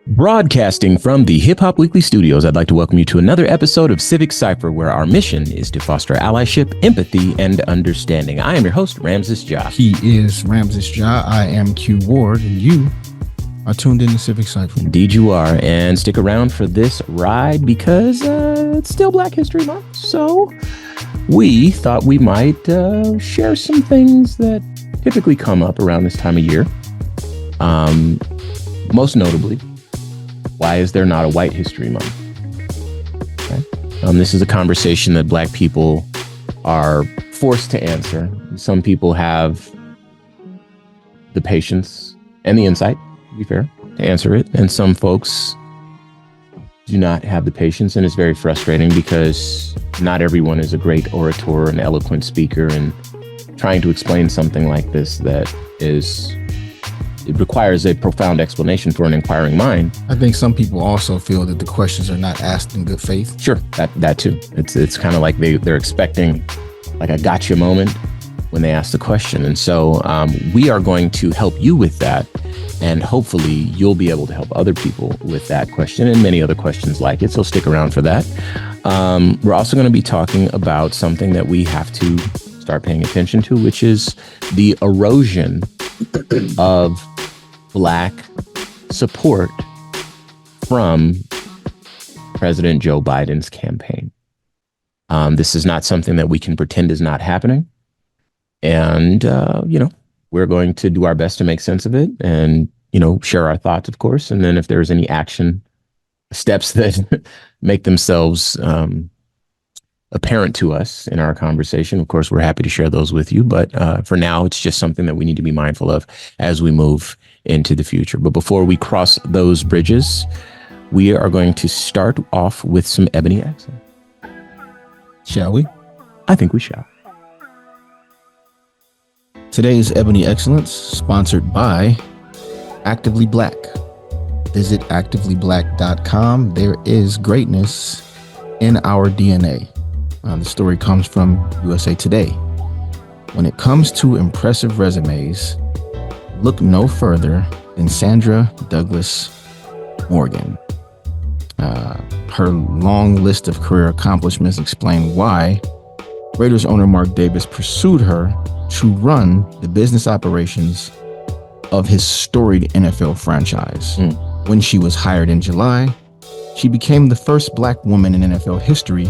Broadcasting from the Hip Hop Weekly studios, I'd like to welcome you to another episode of Civic Cypher, where our mission is to foster allyship, empathy, and understanding. I am your host, Ramses Ja. He is Ramses Ja. I am Q Ward, and you are tuned in to Civic Cypher. Indeed you are, and stick around for this ride because it's still Black History Month, so we thought we might share some things that typically come up around this time of year. Most notably, why is there not a White History Month? Okay. This is a conversation that Black people are forced to answer. Some people have the patience and the insight, to be fair, to answer it. And some folks do not have the patience, and it's very frustrating because not everyone is a great orator and eloquent speaker, and trying to explain something like this it requires a profound explanation for an inquiring mind. I think some people also feel that the questions are not asked in good faith. Sure, that too. It's kind of like they're expecting like a gotcha moment when they ask the question. And so we are going to help you with that. And hopefully you'll be able to help other people with that question and many other questions like it. So stick around for that. We're also going to be talking about something that we have to start paying attention to, which is the erosion of Black support from President Joe Biden's campaign. This is not something that we can pretend is not happening. And, we're going to do our best to make sense of it and, share our thoughts, of course. And then if there's any action steps that make themselves apparent to us in our conversation, of course, we're happy to share those with you. But for now, it's just something that we need to be mindful of as we move into the future. But before we cross those bridges, we are going to start off with some Ebony Excellence. Shall we? I think we shall. Today's Ebony Excellence, sponsored by Actively Black. Visit activelyblack.com. There is greatness in our DNA. The story comes from USA Today. When it comes to impressive resumes, look no further than Sandra Douglas Morgan. Her long list of career accomplishments explain why Raiders owner Mark Davis pursued her to run the business operations of his storied NFL franchise. When she was hired in July, she became the first Black woman in NFL history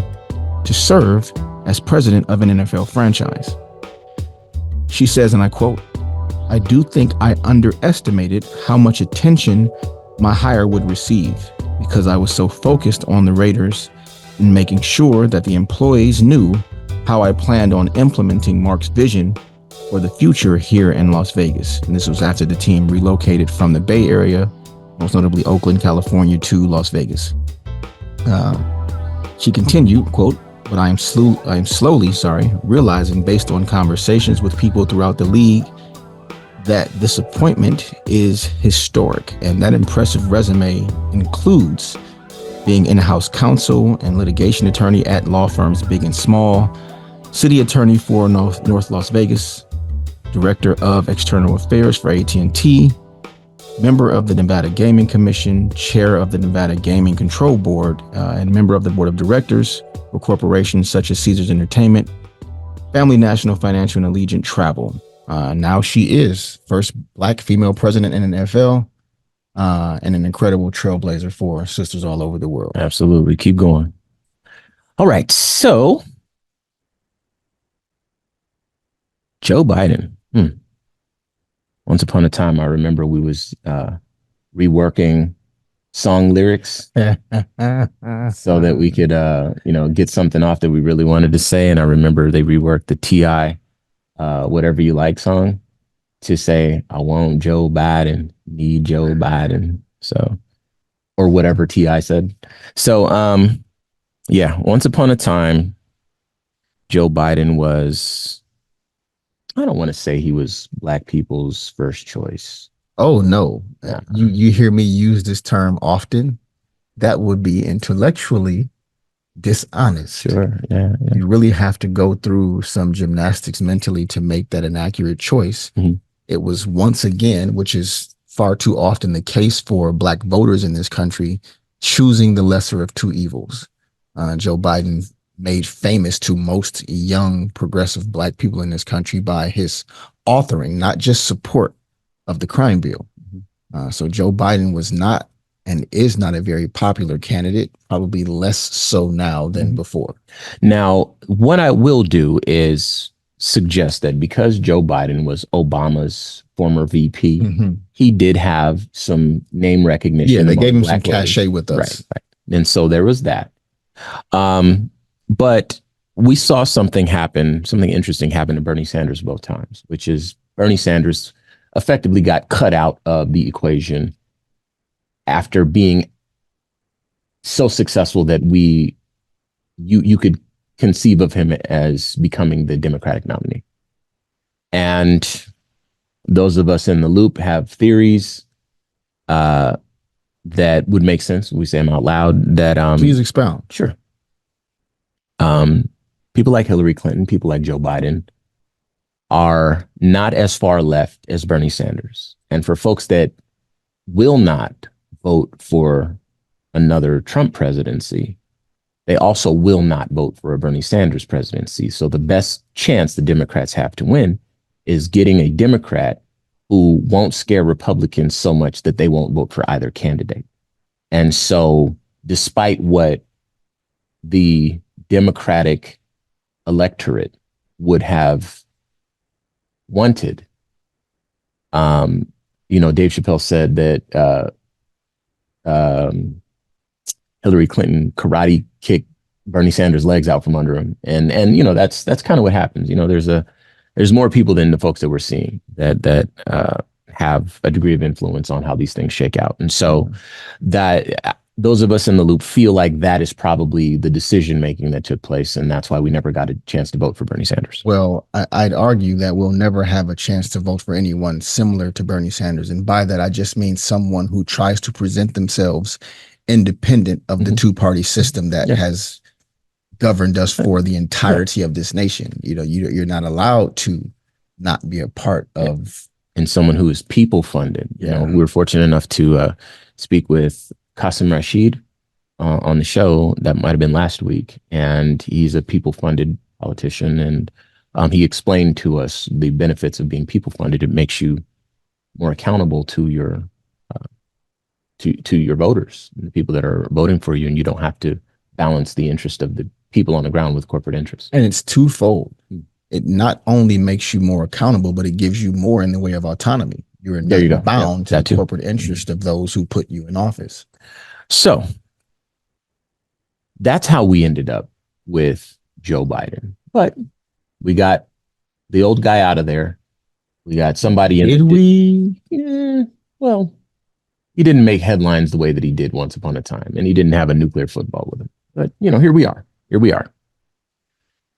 to serve as president of an NFL franchise. She says, and I quote, "I do think I underestimated how much attention my hire would receive because I was so focused on the Raiders and making sure that the employees knew how I planned on implementing Mark's vision for the future here in Las Vegas." And this was after the team relocated from the Bay Area, most notably Oakland, California, to Las Vegas. She continued, quote, "But I am slowly realizing based on conversations with people throughout the league that this appointment is historic, and that impressive resume includes being in-house counsel and litigation attorney at law firms big and small, city attorney for North Las Vegas, director of external affairs for AT&T, member of the Nevada Gaming Commission, chair of the Nevada Gaming Control Board, and member of the board of directors for corporations such as Caesars Entertainment, Family National Financial, and Allegiant Travel. Now she is first Black female president in the NFL, and an incredible trailblazer for sisters all over the world." Absolutely. Keep going. All right. So Joe Biden. Once upon a time, I remember we was reworking song lyrics so that we could, get something off that we really wanted to say. And I remember they reworked the T.I. Whatever You Like song to say, "I want Joe Biden, need Joe Biden." So, or whatever T.I. said. So, once upon a time, Joe Biden was, I don't want to say he was Black people's first choice. Oh, no. You hear me use this term often. That would be intellectually dishonest. Sure. Yeah. You really have to go through some gymnastics mentally to make that an accurate choice. Mm-hmm. It was once again, which is far too often the case for Black voters in this country choosing the lesser of two evils. Joe Biden made famous to most young progressive Black people in this country by his authoring, not just support of the crime bill. So Joe Biden was not and is not a very popular candidate, probably less so now than before. Now, what I will do is suggest that because Joe Biden was Obama's former VP, he did have some name recognition. Yeah, they gave him some cachet with us. Right. And so there was that. But we saw something interesting happen to Bernie Sanders both times, which is Bernie Sanders effectively got cut out of the equation after being so successful that you could conceive of him as becoming the Democratic nominee. And those of us in the loop have theories that would make sense. We say them out loud. That please expound. Sure. People like Hillary Clinton, people like Joe Biden are not as far left as Bernie Sanders. And for folks that will not vote for another Trump presidency, they also will not vote for a Bernie Sanders presidency. So the best chance the Democrats have to win is getting a Democrat who won't scare Republicans so much that they won't vote for either candidate. And so despite what the Democratic electorate would have wanted, Dave Chappelle said that Hillary Clinton karate kicked Bernie Sanders' legs out from under him, and that's kind of what happens. There's more people than the folks that we're seeing that have a degree of influence on how these things shake out, and so that those of us in the loop feel like that is probably the decision making that took place, and that's why we never got a chance to vote for Bernie Sanders. Well, I'd argue that we'll never have a chance to vote for anyone similar to Bernie Sanders, and by that I just mean someone who tries to present themselves independent of the two-party system that has governed us for the entirety of this nation. You're not allowed to not be a part of. And someone who is people funded. We were fortunate enough to speak with Qasim Rashid on the show. That might have been last week, and he's a people funded politician, and he explained to us the benefits of being people funded. It makes you more accountable to your to your voters, the people that are voting for you, and you don't have to balance the interest of the people on the ground with corporate interests. And it's twofold. It not only makes you more accountable, but it gives you more in the way of autonomy. You're not bound to the corporate interest of those who put you in office. So that's how we ended up with Joe Biden. But we got the old guy out of there. We got somebody in. Did we? Yeah, well, he didn't make headlines the way that he did once upon a time, and he didn't have a nuclear football with him. But here we are.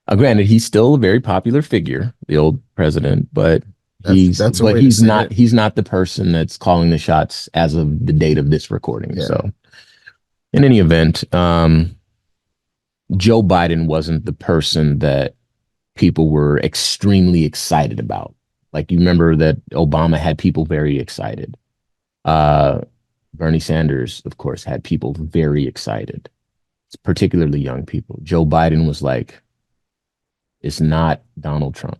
Granted, he's still a very popular figure, the old president, but he's not the person that's calling the shots as of the date of this recording. Yeah. So in any event, Joe Biden wasn't the person that people were extremely excited about. Like, you remember that Obama had people very excited. Bernie Sanders, of course, had people very excited, particularly young people. Joe Biden was like, it's not Donald Trump.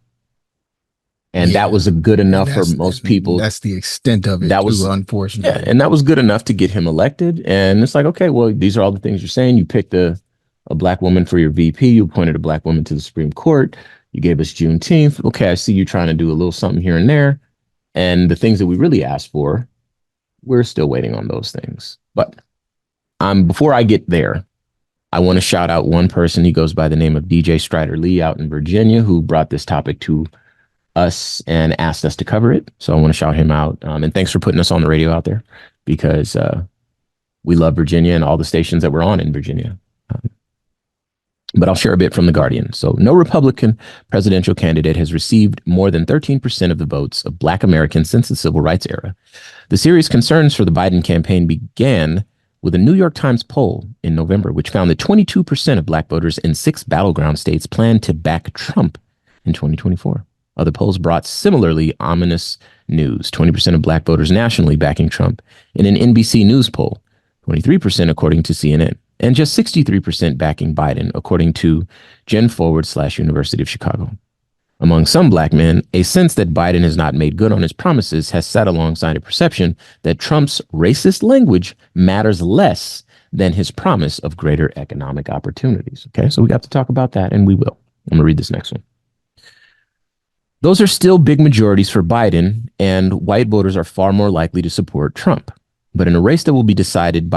And that was good enough for most people. That's the extent of it, that was unfortunate. Yeah, and that was good enough to get him elected. And it's like, okay, well, these are all the things you're saying. You picked a black woman for your VP. You appointed a black woman to the Supreme Court. You gave us Juneteenth. Okay, I see you trying to do a little something here and there. And the things that we really asked for, we're still waiting on those things. But before I get there, I want to shout out one person. He goes by the name of DJ Strider Lee out in Virginia, who brought this topic to us and asked us to cover it. So I want to shout him out. And thanks for putting us on the radio out there, because we love Virginia and all the stations that we're on in Virginia. But I'll share a bit from The Guardian. So, no Republican presidential candidate has received more than 13% of the votes of Black Americans since the Civil Rights era. The serious concerns for the Biden campaign began with a New York Times poll in November, which found that 22% of Black voters in 6 battleground states planned to back Trump in 2024. Other polls brought similarly ominous news: 20% of black voters nationally backing Trump in an NBC News poll, 23% according to CNN, and just 63% backing Biden, according to Gen Forward / University of Chicago. Among some black men, a sense that Biden has not made good on his promises has sat alongside a perception that Trump's racist language matters less than his promise of greater economic opportunities. Okay, so we got to talk about that, and we will. I'm going to read this next one. Those are still big majorities for Biden, and white voters are far more likely to support Trump. But in a race that will be decided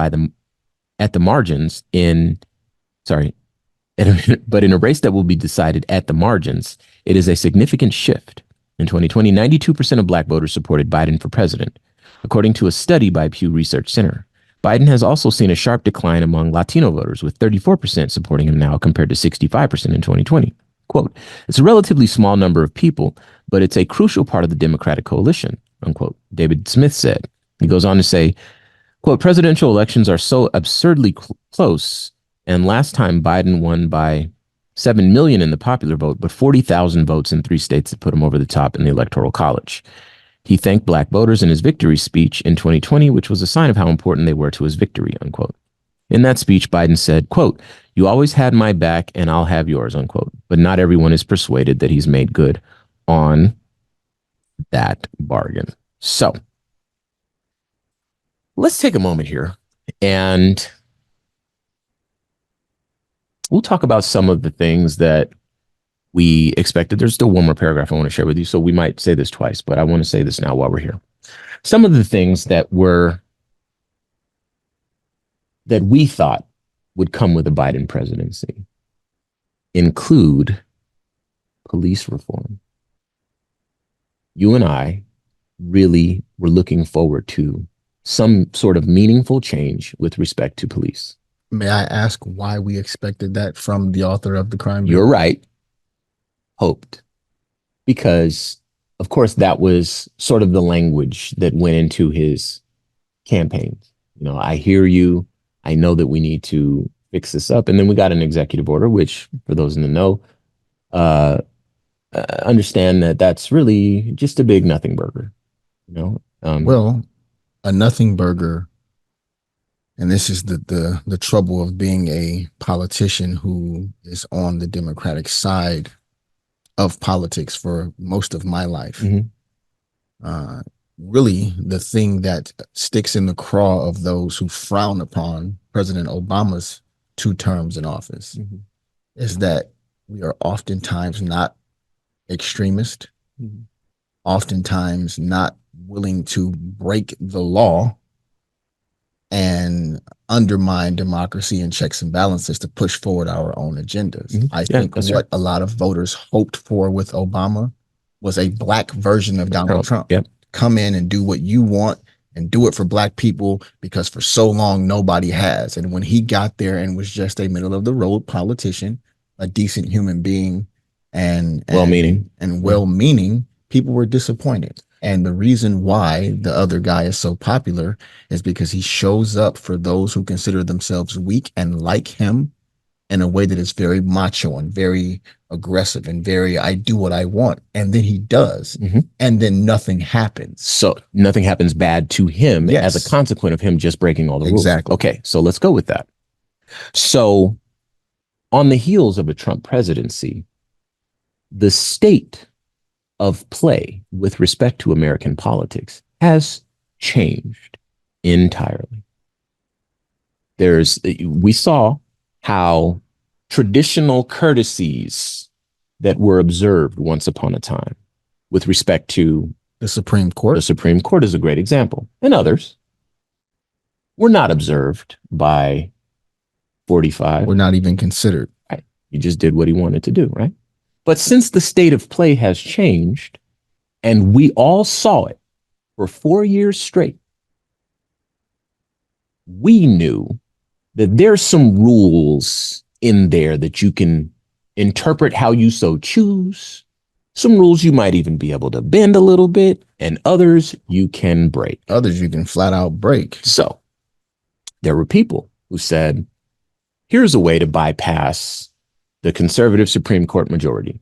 at the margins but in a race that will be decided at the margins, it is a significant shift. In 2020, 92% of black voters supported Biden for president, according to a study by Pew Research Center. Biden has also seen a sharp decline among Latino voters, with 34% supporting him now compared to 65% in 2020. Quote, it's a relatively small number of people, but it's a crucial part of the Democratic coalition, unquote, David Smith said. He goes on to say, quote, presidential elections are so absurdly close, and last time Biden won by 7 million in the popular vote, but 40,000 votes in 3 states that put him over the top in the Electoral College. He thanked black voters in his victory speech in 2020, which was a sign of how important they were to his victory, unquote. In that speech, Biden said, quote, you always had my back and I'll have yours, unquote. But not everyone is persuaded that he's made good on that bargain. So let's take a moment here and we'll talk about some of the things that we expected. There's still one more paragraph I want to share with you, so we might say this twice, but I want to say this now while we're here. Some of the things that we thought would come with a Biden presidency include police reform. You and I really were looking forward to some sort of meaningful change with respect to police. May I ask why we expected that from the author of the crime bill? You're right. Hoped. Because, of course, that was sort of the language that went into his campaigns. You know, I hear you. I know that we need to fix this up. And then we got an executive order, which, for those in the know, understand that that's really just a big nothing burger. You know, well, a nothing burger. And this is the trouble of being a politician who is on the Democratic side of politics for most of my life. Mm-hmm. Really, the thing that sticks in the craw of those who frown upon President Obama's 2 terms in office mm-hmm. is that we are oftentimes not extremist, mm-hmm. oftentimes not willing to break the law and undermine democracy and checks and balances to push forward our own agendas. Mm-hmm. I think what right. a lot of voters hoped for with Obama was a black version of Donald Trump. Yep. Come in and do what you want and do it for black people, because for so long nobody has. And when he got there and was just a middle of the road politician, a decent human being and well-meaning, people were disappointed. And the reason why the other guy is so popular is because he shows up for those who consider themselves weak and like him in a way that is very macho and very aggressive and very, I do what I want. And then he does. Mm-hmm. And then nothing happens. So nothing happens bad to him as a consequence of him just breaking all the rules. Exactly. Okay, so let's go with that. So on the heels of a Trump presidency, the state of play with respect to American politics has changed entirely. We saw how traditional courtesies that were observed once upon a time with respect to the Supreme Court. The Supreme Court is a great example, and others were not observed by 45. Were not even considered. Right. He just did what he wanted to do, right? But since the state of play has changed, and we all saw it for 4 years straight, we knew that there's some rules in there that you can interpret how you so choose. Some rules you might even be able to bend a little bit, and others you can break. Others you can flat out break. So there were people who said, here's a way to bypass the conservative Supreme Court majority.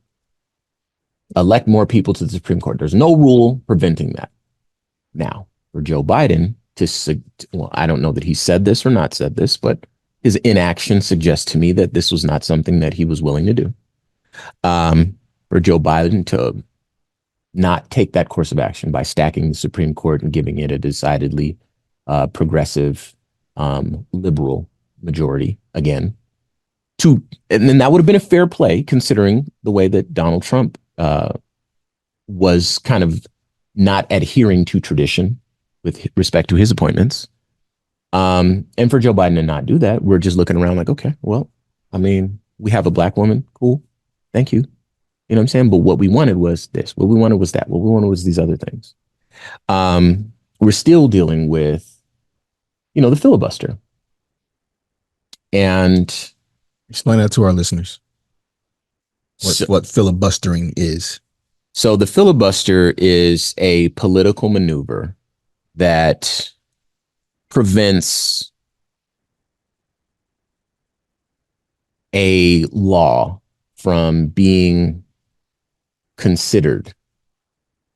elect more people to the Supreme Court. There's no rule preventing that. Now, for Joe Biden well, I don't know that he said this or not said this, but his inaction suggests to me that this was not something that he was willing to do. For Joe Biden to not take that course of action by stacking the Supreme Court and giving it a decidedly progressive, liberal majority again. And then that would have been a fair play considering the way that Donald Trump was kind of not adhering to tradition with respect to his appointments. And for Joe Biden to not do that, we're just looking around like, okay, well, I mean, we have a black woman. Cool. Thank you. You know what I'm saying? But what we wanted was this. What we wanted was that. What we wanted was these other things. We're still dealing with, the filibuster. And explain that to our listeners. What filibustering is. So the filibuster is a political maneuver that prevents a law from being considered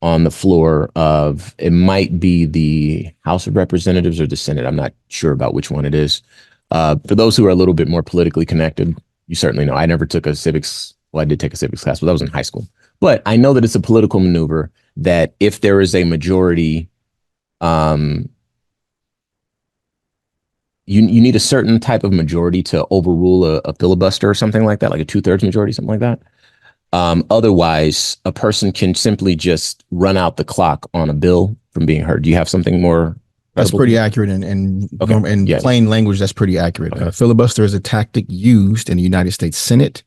on the floor of, it might be the House of Representatives or the Senate. I'm not sure about which one it is. For those who are a little bit more politically connected, you certainly know. I never took a civics. Well, I did take a civics class, but that was in high school. But I know that it's a political maneuver that if there is a majority, you need a certain type of majority to overrule a filibuster or something like that, like a 2/3 majority, something like that. Otherwise, a person can simply just run out the clock on a bill from being heard. Do you have something more? That's pretty accurate. And Okay. Plain language, that's pretty accurate. Okay. Filibuster is a tactic used in the United States Senate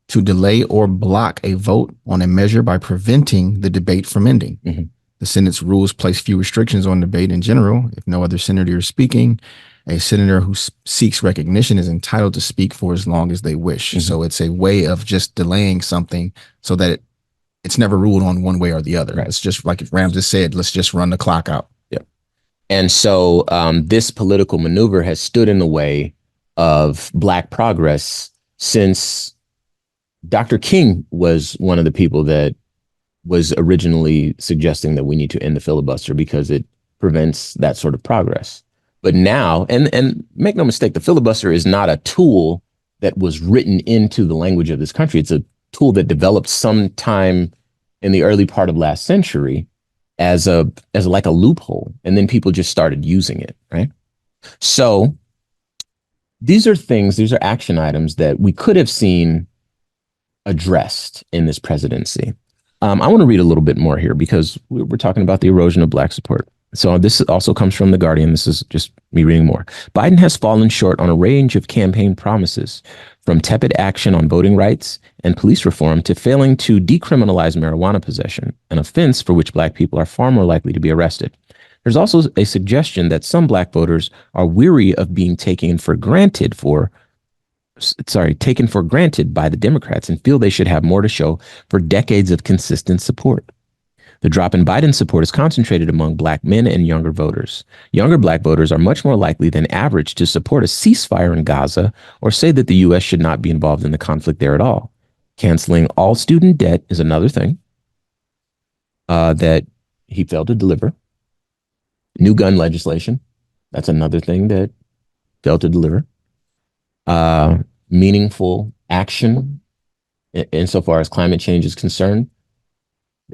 to delay or block a vote on a measure by preventing the debate from ending. Mm-hmm. The Senate's rules place few restrictions on debate in general. If no other senator is speaking, a senator who seeks recognition is entitled to speak for as long as they wish. Mm-hmm. So it's a way of just delaying something so that it's never ruled on one way or the other. Right. It's just like Ram just said, let's just run the clock out. Yeah. And so this political maneuver has stood in the way of Black progress since Dr. King was one of the people that was originally suggesting that we need to end the filibuster because it prevents that sort of progress. But now, and make no mistake, the filibuster is not a tool that was written into the language of this country. It's a tool that developed sometime in the early part of last century as like a loophole, and then people just started using it, right? So these are action items that we could have seen addressed in this presidency. I want to read a little bit more here because we're talking about the erosion of Black support. So this also comes from The Guardian. This is just me reading more. Biden has fallen short on a range of campaign promises, from tepid action on voting rights and police reform to failing to decriminalize marijuana possession, an offense for which Black people are far more likely to be arrested. There's also a suggestion that some Black voters are weary of being taken for granted by the Democrats and feel they should have more to show for decades of consistent support. The drop in Biden support is concentrated among Black men and younger voters. Younger Black voters are much more likely than average to support a ceasefire in Gaza or say that the U.S. should not be involved in the conflict there at all. Canceling all student debt is another thing that he failed to deliver. New gun legislation, that's another thing that failed to deliver. Meaningful action insofar as climate change is concerned.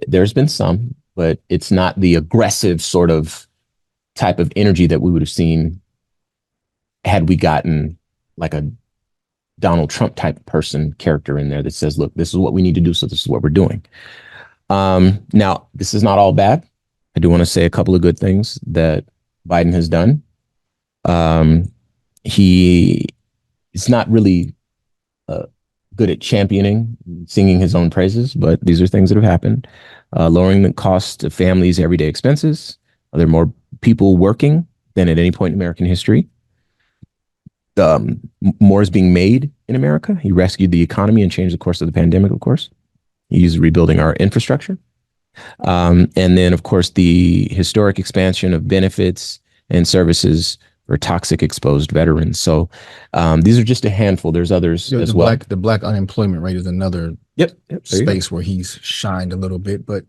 There's been some, but it's not the aggressive sort of type of energy that we would have seen had we gotten like a Donald Trump type person character in there that says, look, this is what we need to do, so this is what we're doing. Now, this is not all bad. I do want to say a couple of good things that Biden has done. He is not really good at championing, singing his own praises, but these are things that have happened. Lowering the cost of families' everyday expenses. There are more people working than at any point in American history. More is being made in America. He rescued the economy and changed the course of the pandemic, of course. He's rebuilding our infrastructure. And then, of course, the historic expansion of benefits and services for toxic exposed veterans. So these are just a handful. There's others as well. The black unemployment rate is another space where he's shined a little bit. But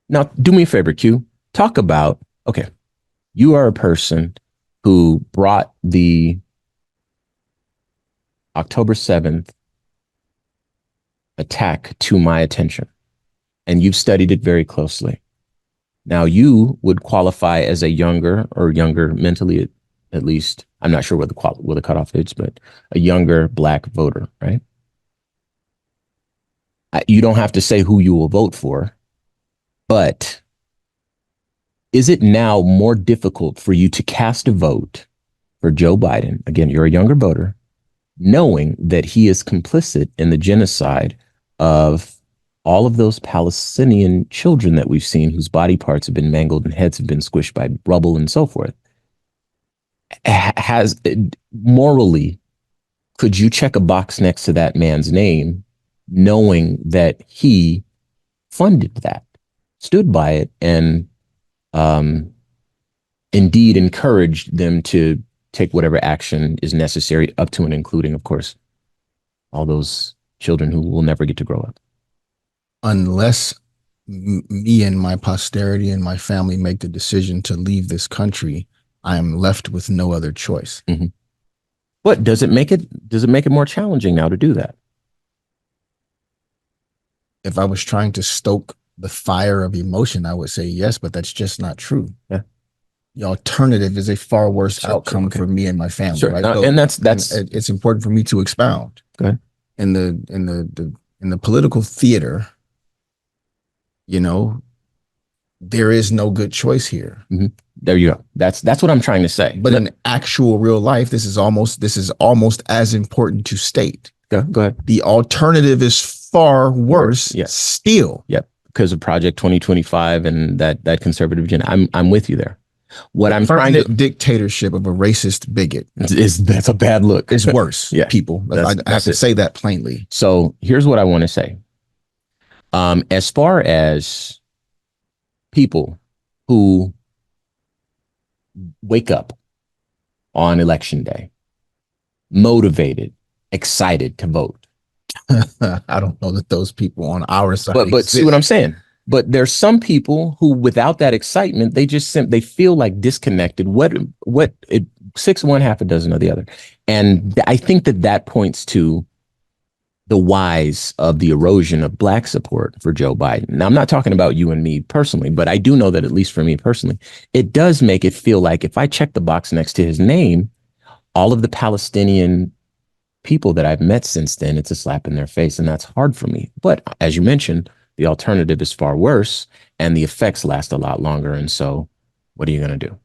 now, do me a favor, Q. Talk about, okay, you are a person who brought the October 7th attack to my attention, and you've studied it very closely. Now, you would qualify as a younger mentally, at least, I'm not sure what the cutoff is, but a younger black voter, right? You don't have to say who you will vote for, but is it now more difficult for you to cast a vote for Joe Biden? Again, you're a younger voter, knowing that he is complicit in the genocide of all of those Palestinian children that we've seen whose body parts have been mangled and heads have been squished by rubble and so forth. Has morally, could you check a box next to that man's name, knowing that he funded that, stood by it, and indeed encouraged them to take whatever action is necessary, up to and including, of course, all those children who will never get to grow up? Unless me and my posterity and my family make the decision to leave this country, I am left with no other choice. Mm-hmm. But does it make it more challenging now to do that? If I was trying to stoke the fire of emotion, I would say yes, but that's just not true. Yeah. The alternative is a far worse outcome for me and my family. Sure. Right? And that's it's important for me to expound. Go ahead. In the political theater, you know, there is no good choice here. Mm-hmm. There you go. That's what I'm trying to say. But in actual real life, this is almost as important to state. Go ahead. The alternative is far worse. Yes. Still. Yep. Because of Project 2025 and that conservative agenda. I'm with you there. What I'm trying to dictatorship of a racist bigot that's a bad look. It's worse. Yeah. People. I have to say that plainly. So here's what I want to say. As far as people who wake up on election day, motivated, excited to vote. I don't know that those people on our side. But see what I'm saying? But there's some people who, without that excitement, they just they feel like disconnected. Six one, half a dozen of the other. And I think that points to the whys of the erosion of black support for Joe Biden. Now, I'm not talking about you and me personally, but I do know that, at least for me personally, it does make it feel like if I check the box next to his name, all of the Palestinian people that I've met since then, it's a slap in their face, and that's hard for me. But as you mentioned, the alternative is far worse, and the effects last a lot longer. And so what are you going to do?